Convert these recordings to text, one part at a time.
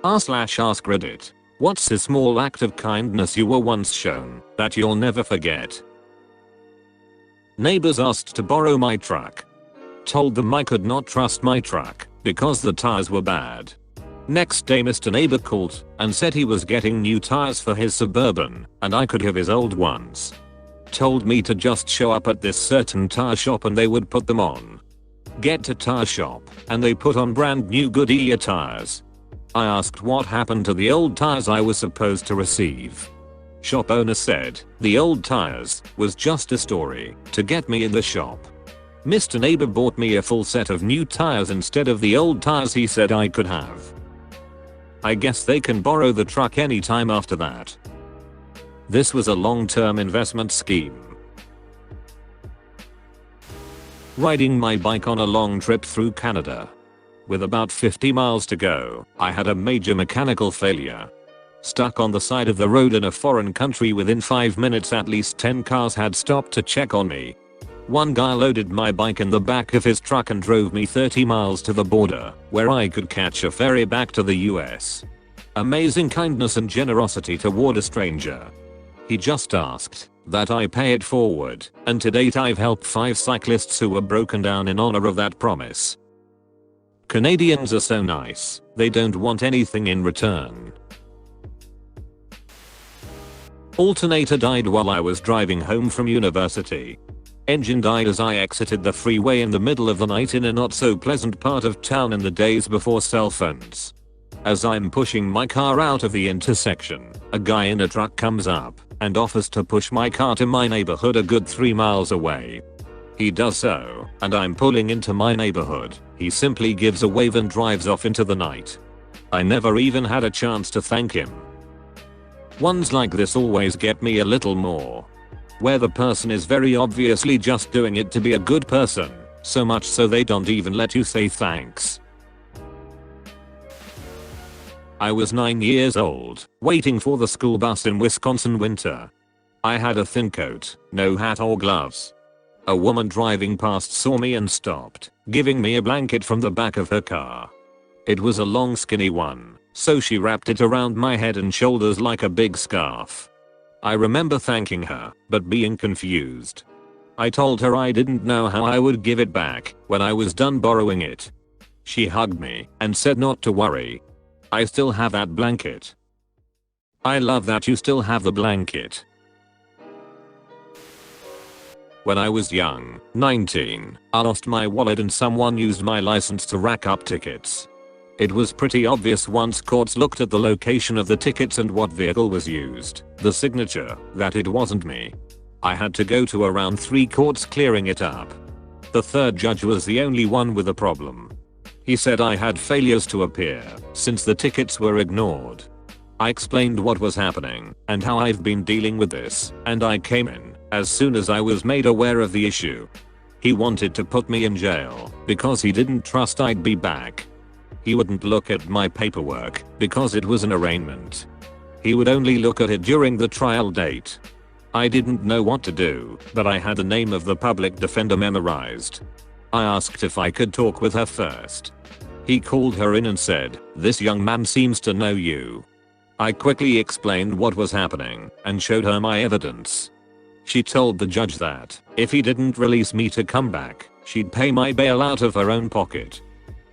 r/AskReddit. What's a small act of kindness you were once shown that you'll never forget? Neighbors asked to borrow my truck. Told them I could not trust my truck because the tires were bad. Next day Mr. Neighbor called and said he was getting new tires for his Suburban and I could have his old ones. Told me to just show up at this certain tire shop and they would put them on. Get to tire shop and they put on brand new Goodyear tires. I asked what happened to the old tires I was supposed to receive. Shop owner said the old tires was just a story to get me in the shop. Mr. Neighbor bought me a full set of new tires instead of the old tires he said I could have. I guess they can borrow the truck anytime after that. This was a long-term investment scheme. Riding my bike on a long trip through Canada. With about 50 miles to go, I had a major mechanical failure. Stuck on the side of the road in a foreign country. Within 5 minutes at least 10 cars had stopped to check on me. One guy loaded my bike in the back of his truck and drove me 30 miles to the border, where I could catch a ferry back to the US. Amazing kindness and generosity toward a stranger. He just asked that I pay it forward, and to date I've helped 5 cyclists who were broken down in honor of that promise. Canadians are so nice, they don't want anything in return. Alternator died while I was driving home from university. Engine died as I exited the freeway in the middle of the night in a not so pleasant part of town in the days before cell phones. As I'm pushing my car out of the intersection, a guy in a truck comes up and offers to push my car to my neighborhood a good 3 miles away. He does so, and I'm pulling into my neighborhood. He simply gives a wave and drives off into the night. I never even had a chance to thank him. Ones like this always get me a little more. Where the person is very obviously just doing it to be a good person, so much so they don't even let you say thanks. I was 9 years old, waiting for the school bus in Wisconsin winter. I had a thin coat, no hat or gloves. A woman driving past saw me and stopped, giving me a blanket from the back of her car. It was a long skinny one, so she wrapped it around my head and shoulders like a big scarf. I remember thanking her, but being confused. I told her I didn't know how I would give it back when I was done borrowing it. She hugged me and said not to worry. I still have that blanket. I love that you still have the blanket. When I was young, 19, I lost my wallet and someone used my license to rack up tickets. It was pretty obvious once courts looked at the location of the tickets and what vehicle was used, the signature, that it wasn't me. I had to go to around 3 courts clearing it up. The third judge was the only one with a problem. He said I had failures to appear since the tickets were ignored. I explained what was happening and how I've been dealing with this, and I came in as soon as I was made aware of the issue. He wanted to put me in jail because he didn't trust I'd be back. He wouldn't look at my paperwork because it was an arraignment. He would only look at it during the trial date. I didn't know what to do, but I had the name of the public defender memorized. I asked if I could talk with her first. He called her in and said, "This young man seems to know you." I quickly explained what was happening and showed her my evidence. She told the judge that if he didn't release me to come back, she'd pay my bail out of her own pocket.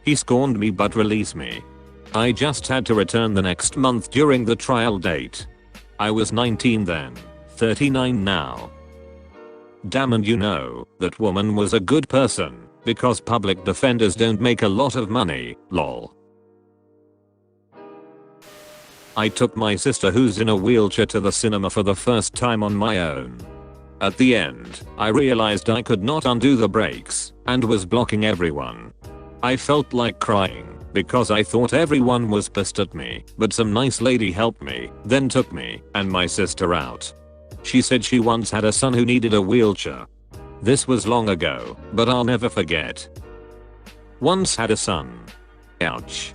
He scorned me but released me. I just had to return the next month during the trial date. I was 19 then, 39 now. Damn, and you know, that woman was a good person, because public defenders don't make a lot of money, lol. I took my sister who's in a wheelchair to the cinema for the first time on my own. At the end, I realized I could not undo the brakes and was blocking everyone. I felt like crying because I thought everyone was pissed at me, but some nice lady helped me, then took me and my sister out. She said she once had a son who needed a wheelchair. This was long ago, but I'll never forget. Once had a son. Ouch.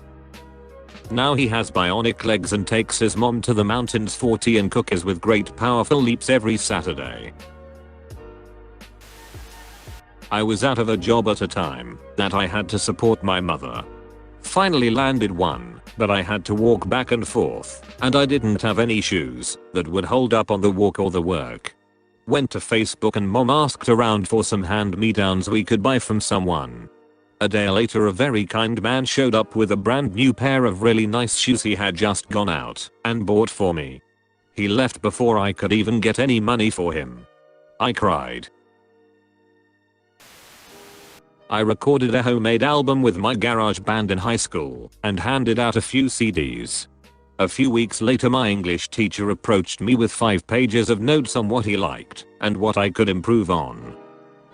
Now he has bionic legs and takes his mom to the mountains for tea and cookies with great powerful leaps every Saturday. I was out of a job at a time that I had to support my mother. Finally landed one, but I had to walk back and forth, and I didn't have any shoes that would hold up on the walk or the work. Went to Facebook and mom asked around for some hand-me-downs we could buy from someone. A day later a very kind man showed up with a brand new pair of really nice shoes he had just gone out and bought for me. He left before I could even get any money for him. I cried. I recorded a homemade album with my garage band in high school and handed out a few CDs. A few weeks later my English teacher approached me with 5 pages of notes on what he liked and what I could improve on.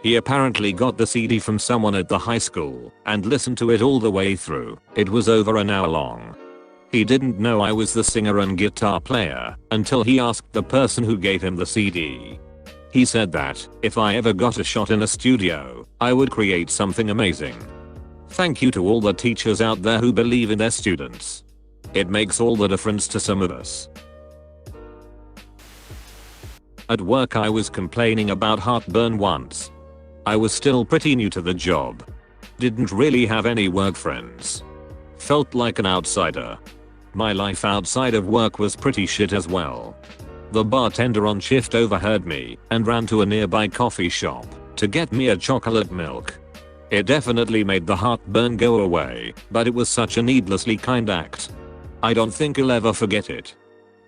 He apparently got the CD from someone at the high school and listened to it all the way through. It was over an hour long. He didn't know I was the singer and guitar player until he asked the person who gave him the CD. He said that if I ever got a shot in a studio, I would create something amazing. Thank you to all the teachers out there who believe in their students. It makes all the difference to some of us. At work I was complaining about heartburn once. I was still pretty new to the job. Didn't really have any work friends. Felt like an outsider. My life outside of work was pretty shit as well. The bartender on shift overheard me and ran to a nearby coffee shop to get me a chocolate milk. It definitely made the heartburn go away, but it was such a needlessly kind act. I don't think I'll ever forget it.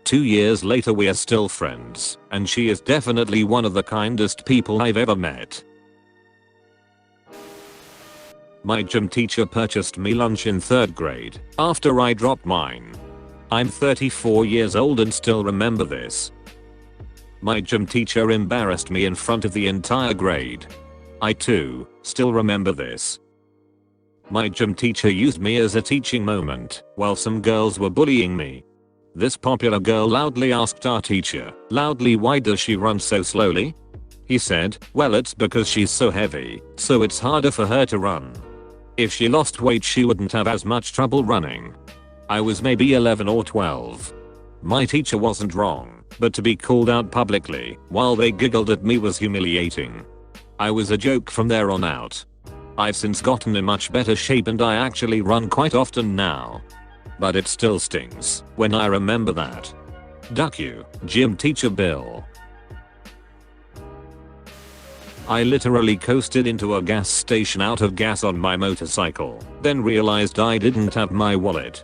2 years later we are still friends, and she is definitely one of the kindest people I've ever met. My gym teacher purchased me lunch in 3rd grade after I dropped mine. I'm 34 years old and still remember this. My gym teacher embarrassed me in front of the entire grade. I too still remember this. My gym teacher used me as a teaching moment while some girls were bullying me. This popular girl loudly asked our teacher, "Why does she run so slowly?" He said, "Well, it's because she's so heavy, so it's harder for her to run. If she lost weight she wouldn't have as much trouble running." I was maybe 11 or 12. My teacher wasn't wrong, but to be called out publicly while they giggled at me was humiliating. I was a joke from there on out. I've since gotten in much better shape and I actually run quite often now. But it still stings when I remember that. Duck you, gym teacher Bill. I literally coasted into a gas station out of gas on my motorcycle, then realized I didn't have my wallet.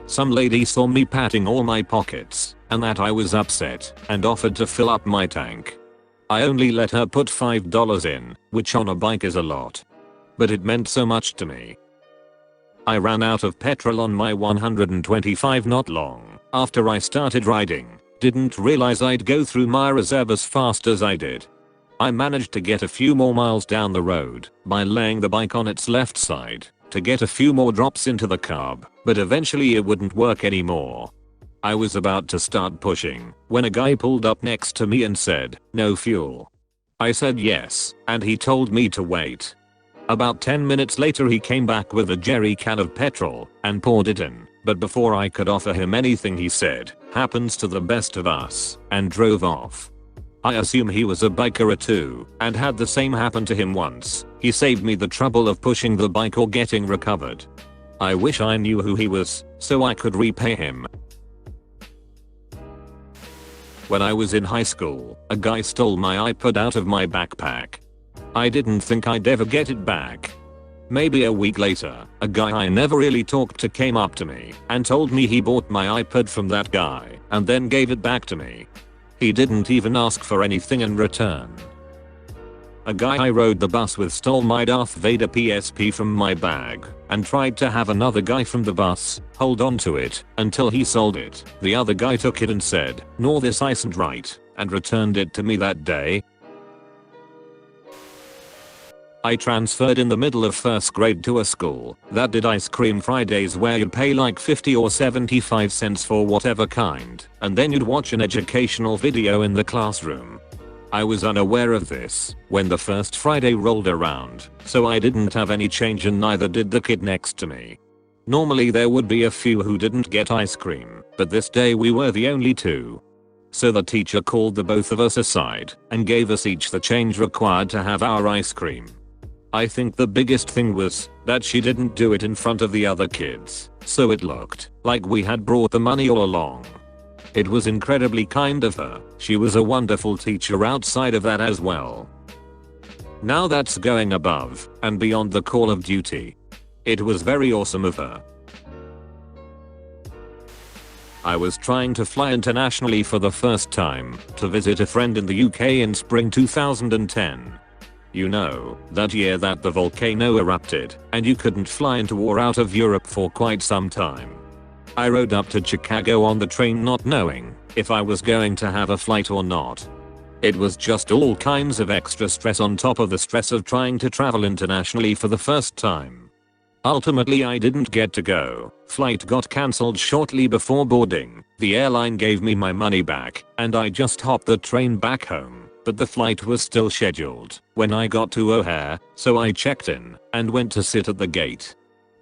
Some lady saw me patting all my pockets and that I was upset and offered to fill up my tank. I only let her put $5 in, which on a bike is a lot. But it meant so much to me. I ran out of petrol on my 125 not long after I started riding. Didn't realize I'd go through my reserve as fast as I did. I managed to get a few more miles down the road by laying the bike on its left side to get a few more drops into the carb, but eventually it wouldn't work anymore. I was about to start pushing when a guy pulled up next to me and said, "No fuel." I said yes, and he told me to wait. About 10 minutes later he came back with a jerry can of petrol and poured it in, but before I could offer him anything he said, "Happens to the best of us," and drove off. I assume he was a biker too and had the same happen to him once. He saved me the trouble of pushing the bike or getting recovered. I wish I knew who he was so I could repay him. When I was in high school, a guy stole my iPod out of my backpack. I didn't think I'd ever get it back. Maybe a week later, a guy I never really talked to came up to me and told me he bought my iPod from that guy and then gave it back to me. He didn't even ask for anything in return. A guy I rode the bus with stole my Darth Vader PSP from my bag and tried to have another guy from the bus hold on to it until he sold it. The other guy took it and said, "No, this isn't right," and returned it to me that day. I transferred in the middle of 1st grade to a school that did ice cream Fridays where you'd pay like 50 or 75 cents for whatever kind, and then you'd watch an educational video in the classroom. I was unaware of this when the first Friday rolled around, so I didn't have any change and neither did the kid next to me. Normally there would be a few who didn't get ice cream, but this day we were the only two. So the teacher called the both of us aside and gave us each the change required to have our ice cream. I think the biggest thing was that she didn't do it in front of the other kids, so it looked like we had brought the money all along. It was incredibly kind of her. She was a wonderful teacher outside of that as well. Now that's going above and beyond the call of duty. It was very awesome of her. I was trying to fly internationally for the first time to visit a friend in the UK in spring 2010. You know, that year that the volcano erupted and you couldn't fly into or out of Europe for quite some time. I rode up to Chicago on the train not knowing if I was going to have a flight or not. It was just all kinds of extra stress on top of the stress of trying to travel internationally for the first time. Ultimately I didn't get to go. Flight got cancelled shortly before boarding. The airline gave me my money back and I just hopped the train back home. But the flight was still scheduled when I got to O'Hare, so I checked in and went to sit at the gate.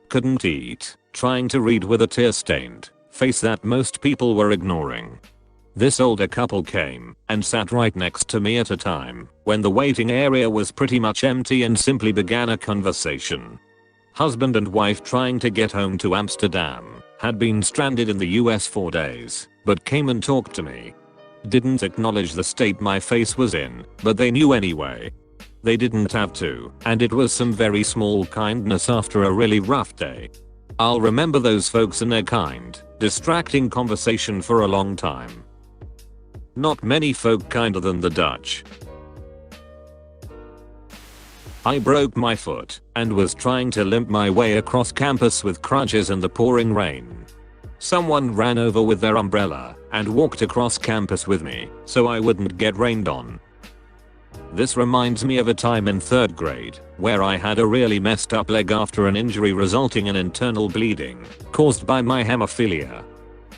Couldn't eat, trying to read with a tear-stained face that most people were ignoring. This older couple came and sat right next to me at a time when the waiting area was pretty much empty and simply began a conversation. Husband and wife trying to get home to Amsterdam, had been stranded in the US for days, but came and talked to me. Didn't acknowledge the state my face was in, but they knew anyway. They didn't have to, and it was some very small kindness after a really rough day. I'll remember those folks and their kind, distracting conversation for a long time. Not many folk kinder than the Dutch. I broke my foot and was trying to limp my way across campus with crutches in the pouring rain. Someone ran over with their umbrella and walked across campus with me so I wouldn't get rained on. This reminds me of a time in 3rd grade where I had a really messed up leg after an injury resulting in internal bleeding caused by my hemophilia.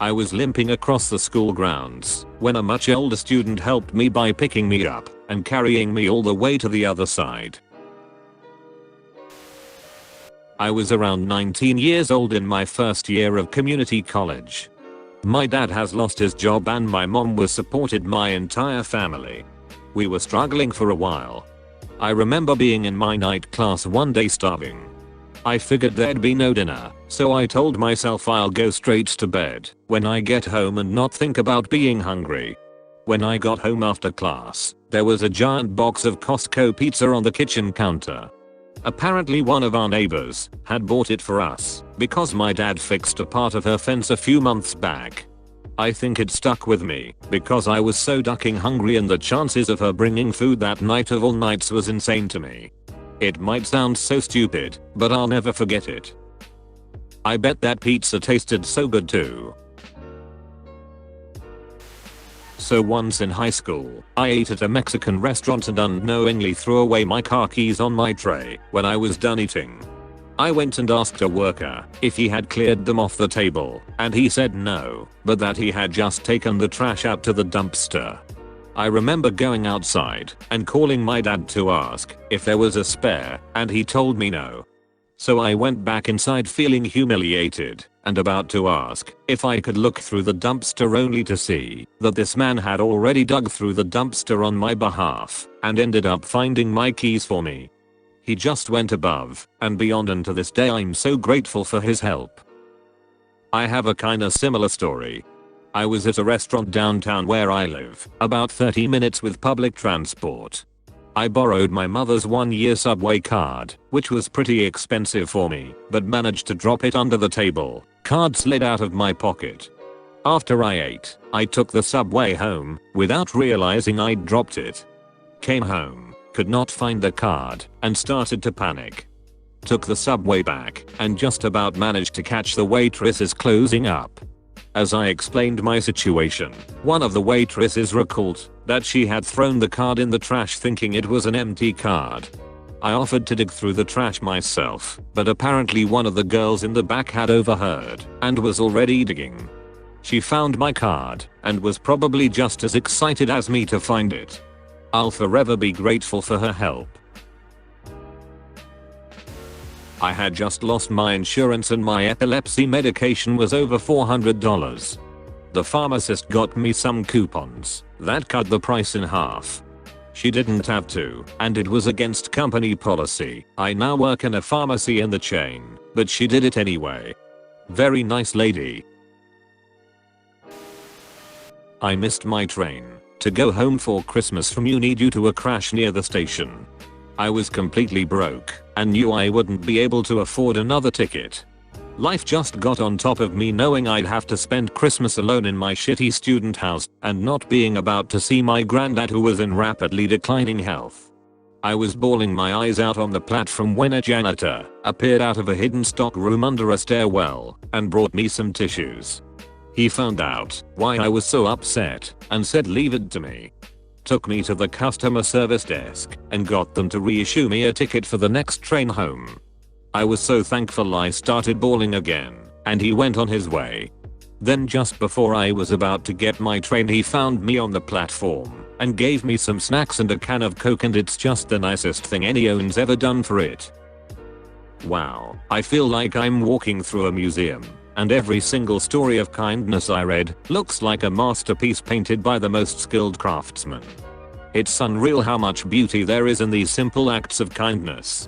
I was limping across the school grounds when a much older student helped me by picking me up and carrying me all the way to the other side. I was around 19 years old in my first year of community college. My dad has lost his job and my mom was supported my entire family. We were struggling for a while. I remember being in my night class one day starving. I figured there'd be no dinner, so I told myself I'll go straight to bed when I get home and not think about being hungry. When I got home after class, there was a giant box of Costco pizza on the kitchen counter. Apparently one of our neighbors had bought it for us because my dad fixed a part of her fence a few months back. I think it stuck with me because I was so ducking hungry and the chances of her bringing food that night of all nights was insane to me. It might sound so stupid, but I'll never forget it. I bet that pizza tasted so good too. So once in high school, I ate at a Mexican restaurant and unknowingly threw away my car keys on my tray when I was done eating. I went and asked a worker if he had cleared them off the table, and he said no, but that he had just taken the trash out to the dumpster. I remember going outside and calling my dad to ask if there was a spare, and he told me no. So I went back inside feeling humiliated and about to ask if I could look through the dumpster only to see that this man had already dug through the dumpster on my behalf and ended up finding my keys for me. He just went above and beyond, and to this day I'm so grateful for his help. I have a kinda similar story. I was at a restaurant downtown where I live, about 30 minutes with public transport. I borrowed my mother's 1-year subway card, which was pretty expensive for me, but managed to drop it under the table. Card slid out of my pocket. After I ate, I took the subway home without realizing I'd dropped it. Came home, could not find the card, and started to panic. Took the subway back and just about managed to catch the waitresses closing up. As I explained my situation, one of the waitresses recalled that she had thrown the card in the trash thinking it was an empty card. I offered to dig through the trash myself, but apparently one of the girls in the back had overheard and was already digging. She found my card and was probably just as excited as me to find it. I'll forever be grateful for her help. I had just lost my insurance and my epilepsy medication was over $400. The pharmacist got me some coupons that cut the price in half. She didn't have to, and it was against company policy. I now work in a pharmacy in the chain, but she did it anyway. Very nice lady. I missed my train to go home for Christmas from uni due to a crash near the station. I was completely broke and knew I wouldn't be able to afford another ticket. Life just got on top of me knowing I'd have to spend Christmas alone in my shitty student house and not being about to see my granddad who was in rapidly declining health. I was bawling my eyes out on the platform when a janitor appeared out of a hidden stock room under a stairwell and brought me some tissues. He found out why I was so upset and said leave it to me. Took me to the customer service desk and got them to reissue me a ticket for the next train home. I was so thankful I started bawling again, and he went on his way. Then just before I was about to get my train he found me on the platform and gave me some snacks and a can of Coke, and it's just the nicest thing anyone's ever done for it. Wow, I feel like I'm walking through a museum, and every single story of kindness I read looks like a masterpiece painted by the most skilled craftsman. It's unreal how much beauty there is in these simple acts of kindness.